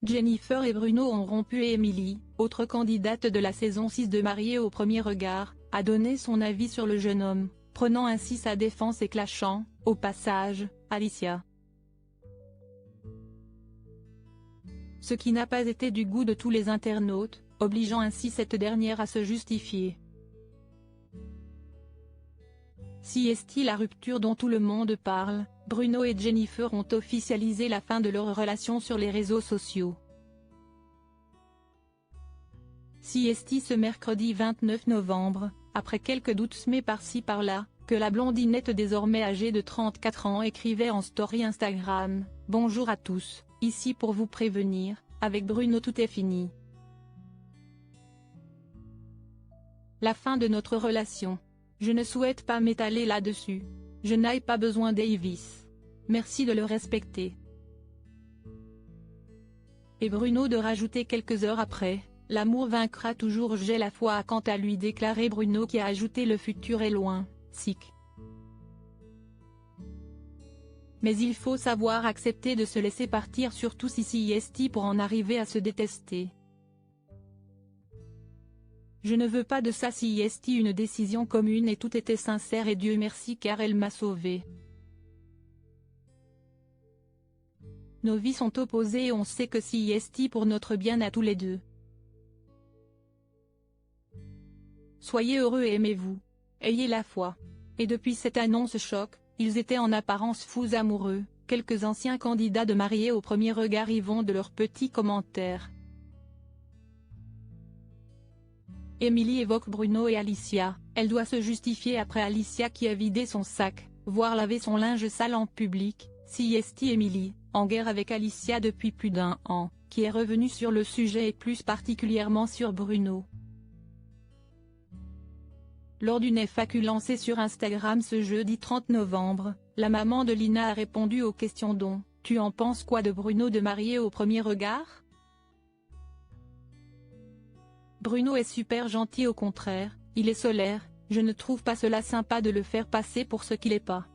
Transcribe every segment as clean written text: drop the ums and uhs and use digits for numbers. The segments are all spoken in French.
Jennifer et Bruno ont rompu et Emily, autre candidate de la saison 6 de Mariés au premier regard, a donné son avis sur le jeune homme, prenant ainsi sa défense et clashant, au passage, Alicia. Ce qui n'a pas été du goût de tous les internautes, obligeant ainsi cette dernière à se justifier. Si est-il la rupture dont tout le monde parle, Bruno et Jennifer ont officialisé la fin de leur relation sur les réseaux sociaux. Si est-il ce mercredi 29 novembre, après quelques doutes semés par-ci par-là, que la blondinette désormais âgée de 34 ans écrivait en story Instagram « Bonjour à tous, ici pour vous prévenir, avec Bruno tout est fini. La fin de notre relation. Je ne souhaite pas m'étaler là-dessus. Je n'ai pas besoin Davis. Merci de le respecter. » Et Bruno de rajouter quelques heures après, « L'amour vaincra toujours, j'ai la foi », a quant à lui déclaré Bruno, qui a ajouté « Le futur est loin, sick. Mais il faut savoir accepter de se laisser partir, surtout si est pour en arriver à se détester. Je ne veux pas de ça, si est une décision commune et tout était sincère et Dieu merci car elle m'a sauvé. Nos vies sont opposées et on sait que si est pour notre bien à tous les deux. Soyez heureux et aimez-vous. Ayez la foi. » Et depuis cette annonce choc, ils étaient en apparence fous amoureux, quelques anciens candidats de Mariés au premier regard y vont de leurs petits commentaires. Emily évoque Bruno et Alicia, elle doit se justifier après Alicia qui a vidé son sac, voire lavé son linge sale en public. Si est Emily, en guerre avec Alicia depuis plus d'1 an, qui est revenue sur le sujet et plus particulièrement sur Bruno. Lors d'une FAQ lancée sur Instagram ce jeudi 30 novembre, la maman de Lina a répondu aux questions dont « Tu en penses quoi de Bruno de Mariés au premier regard ? » Bruno est super gentil, au contraire, il est solaire, je ne trouve pas cela sympa de le faire passer pour ce qu'il n'est pas.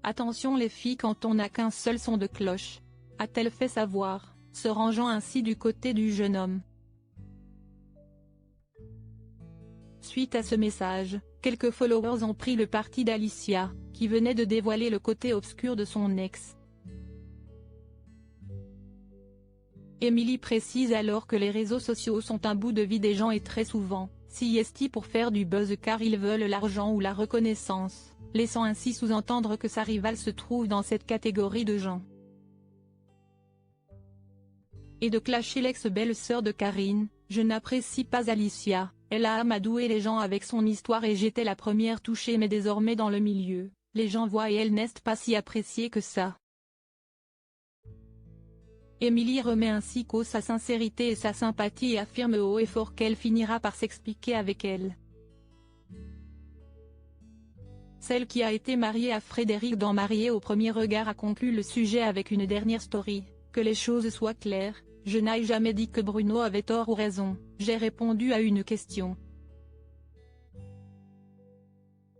Attention les filles quand on n'a qu'un seul son de cloche, a-t-elle fait savoir, se rangeant ainsi du côté du jeune homme. Suite à ce message, quelques followers ont pris le parti d'Alicia, qui venait de dévoiler le côté obscur de son ex. Emily précise alors que les réseaux sociaux sont un bout de vie des gens et très souvent, si est pour faire du buzz car ils veulent l'argent ou la reconnaissance, laissant ainsi sous-entendre que sa rivale se trouve dans cette catégorie de gens. Et de clasher l'ex-belle-sœur de Karine, « Je n'apprécie pas Alicia, elle a amadoué les gens avec son histoire et j'étais la première touchée mais désormais dans le milieu, les gens voient et elle n'est pas si appréciée que ça. » Emily remet ainsi cause sa sincérité et sa sympathie et affirme haut et fort qu'elle finira par s'expliquer avec elle. Celle qui a été mariée à Frédéric dans Mariés au premier regard a conclu le sujet avec une dernière story, « Que les choses soient claires, je n'ai jamais dit que Bruno avait tort ou raison, j'ai répondu à une question.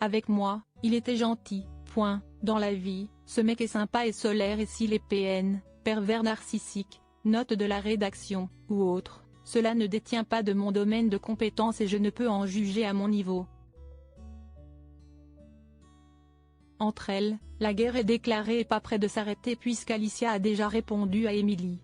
Avec moi, il était gentil, point, dans la vie, ce mec est sympa et solaire et s'il est PN, pervers narcissique, note de la rédaction, ou autre, cela ne détient pas de mon domaine de compétence et je ne peux en juger à mon niveau. » Entre elles, la guerre est déclarée et pas près de s'arrêter puisqu'Alicia a déjà répondu à Emily.